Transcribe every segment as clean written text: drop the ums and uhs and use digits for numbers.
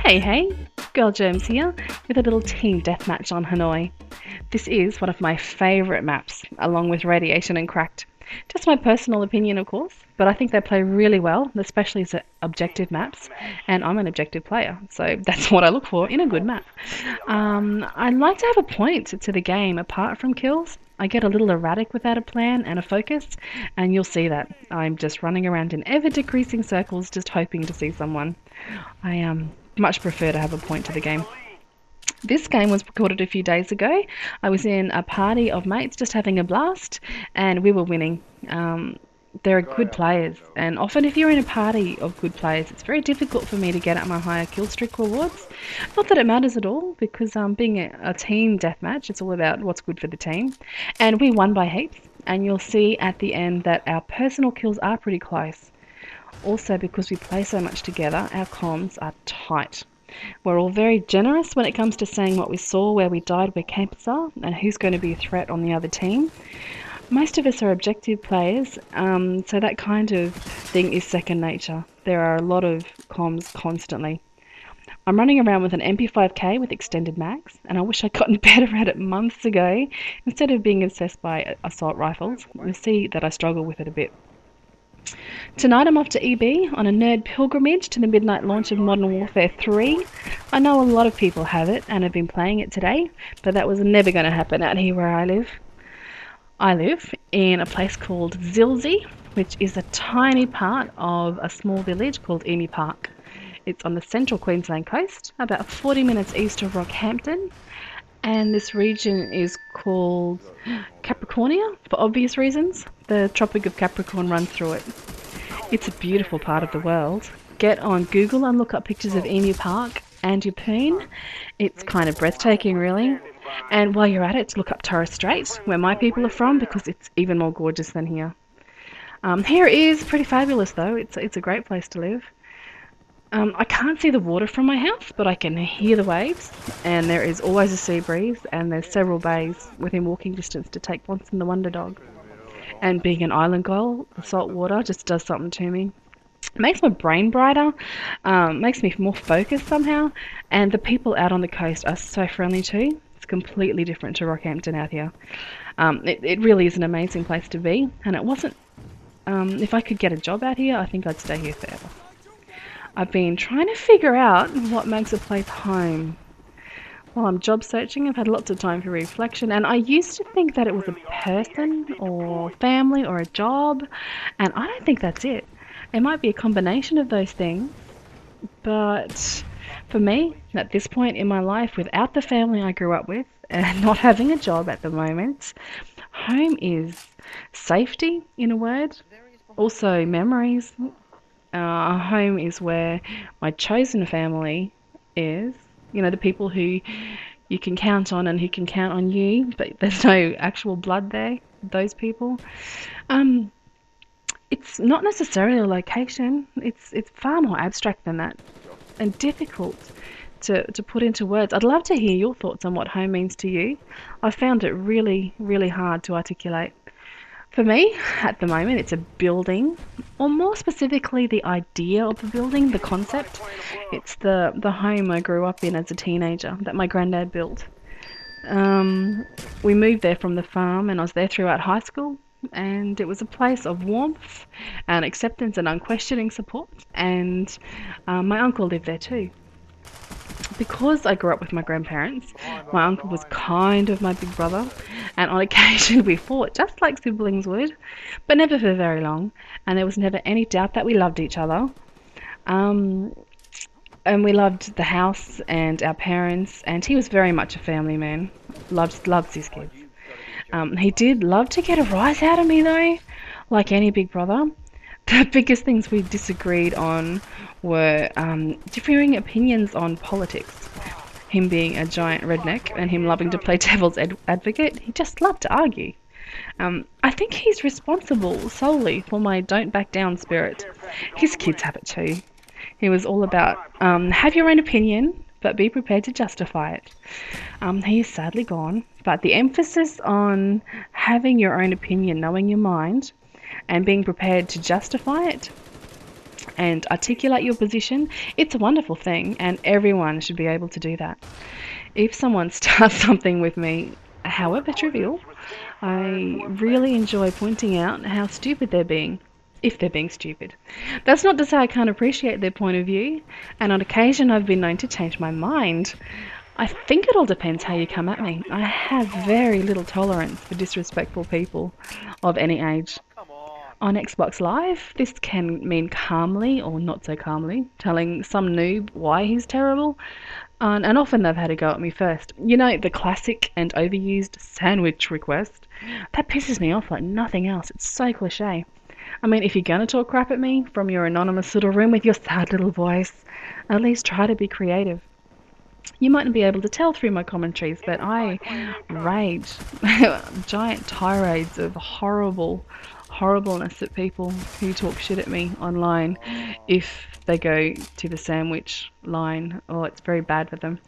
Hey, hey, Girl Germs here with a little team deathmatch on Hanoi. This is one of my favourite maps, along with Radiation and Cracked. Just my personal opinion, of course, but I think they play really well, especially as objective maps, and I'm an objective player, so that's what I look for in a good map. I like to have a point to the game apart from kills. I get a little erratic without a plan and a focus, and you'll see that. I'm just running around in ever decreasing circles, just hoping to see someone. I much prefer to have a point to the game. This game was recorded a few days ago. I was in a party of mates just having a blast, and we were winning. They're good players, and often if you're in a party of good players, it's very difficult for me to get at my higher kill streak rewards. Not that it matters at all, because being a team deathmatch, it's all about what's good for the team. And we won by heaps, and you'll see at the end that our personal kills are pretty close. Also, because we play so much together, our comms are tight. We're all very generous when it comes to saying what we saw, where we died, where campers are, and who's going to be a threat on the other team. Most of us are objective players, so that kind of thing is second nature. There are a lot of comms constantly. I'm running around with an MP5K with extended mags, and I wish I'd gotten better at it months ago instead of being obsessed by assault rifles. You'll see that I struggle with it a bit. Tonight I'm off to EB on a nerd pilgrimage to the midnight launch of Modern Warfare 3. I know a lot of people have it and have been playing it today, but that was never going to happen out here where I live. I live in a place called Zilsey, which is a tiny part of a small village called Emu Park. It's on the central Queensland coast, about 40 minutes east of Rockhampton, and this region is called Capricornia for obvious reasons. The Tropic of Capricorn runs through it. It's a beautiful part of the world. Get on Google and look up pictures of Emu Park and Yeppoon. It's kind of breathtaking, really. And while you're at it, look up Torres Strait, where my people are from, because it's even more gorgeous than here. Here is pretty fabulous, though. It's a great place to live. I can't see the water from my house, but I can hear the waves, and there is always a sea breeze, and there's several bays within walking distance to take Bronson the Wonder Dog. And being an island girl, the salt water just does something to me. It makes my brain brighter, makes me more focused somehow, and the people out on the coast are so friendly too. It's completely different to Rockhampton out here. It really is an amazing place to be, and it wasn't. If I could get a job out here, I think I'd stay here forever. I've been trying to figure out what makes a place home. While I'm job searching, I've had lots of time for reflection, and I used to think that it was a person or family or a job, and I don't think that's it. It might be a combination of those things, but for me, at this point in my life, without the family I grew up with and not having a job at the moment, home is safety, in a word, also memories. Home is where my chosen family is. You know, the people who you can count on and who can count on you, but there's no actual blood there, those people. It's not necessarily a location. It's far more abstract than that and difficult to put into words. I'd love to hear your thoughts on what home means to you. I found it really, really hard to articulate. For me, at the moment, it's a building, or more specifically, the idea of a building, the concept. It's the home I grew up in as a teenager that my granddad built. We moved there from the farm, and I was there throughout high school, and it was a place of warmth and acceptance and unquestioning support, and my uncle lived there too. Because I grew up with my grandparents, my uncle was kind of my big brother, and on occasion we fought just like siblings would, but never for very long, and there was never any doubt that we loved each other. And we loved the house and our parents, and he was very much a family man, loves his kids. He did love to get a rise out of me though, like any big brother. The biggest things we disagreed on were differing opinions on politics. Him being a giant redneck and him loving to play devil's advocate, he just loved to argue. I think he's responsible solely for my don't back down spirit. His kids have it too. He was all about have your own opinion, but be prepared to justify it. He is sadly gone, but the emphasis on having your own opinion, knowing your mind, and being prepared to justify it and articulate your position, it's a wonderful thing, and everyone should be able to do that. If someone starts something with me, however trivial, I really enjoy pointing out how stupid they're being, if they're being stupid. That's not to say I can't appreciate their point of view, and on occasion I've been known to change my mind. I think it all depends how you come at me. I have very little tolerance for disrespectful people of any age. On Xbox Live, this can mean calmly or not so calmly telling some noob why he's terrible, and often they've had a go at me first. You know, the classic and overused sandwich request? That pisses me off like nothing else. It's so cliche. I mean, if you're gonna talk crap at me from your anonymous little room with your sad little voice, at least try to be creative. You mightn't be able to tell through my commentaries, but I rage giant tirades of horribleness at people who talk shit at me online if they go to the sandwich line, or it's very bad for them.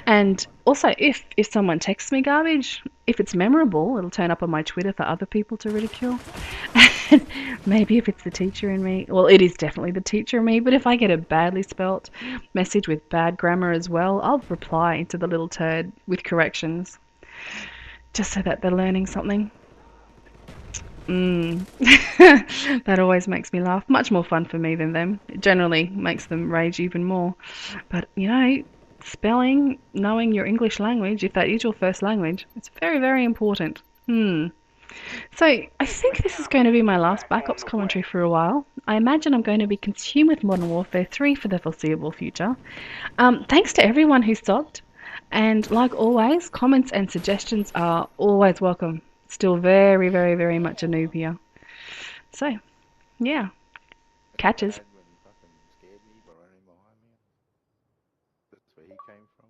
And also, if someone texts me garbage, if it's memorable, it'll turn up on my Twitter for other people to ridicule. Maybe if it's the teacher in me, well, it is definitely the teacher in me, but if I get a badly spelt message with bad grammar as well, I'll reply to the little turd with corrections, just so that they're learning something. Mm. That always makes me laugh. Much more fun for me than them. It generally makes them rage even more. But, you know, spelling, knowing your English language, if that is your first language, it's very, very important. So I think this is going to be my last Black Ops commentary for a while. I imagine I'm going to be consumed with Modern Warfare 3 for the foreseeable future. Thanks to everyone who stopped. And like always, comments and suggestions are always welcome. Still very, very, very much a noob here. So, yeah, catches. Dad when he fucking scared me by running behind me. That's where he came from.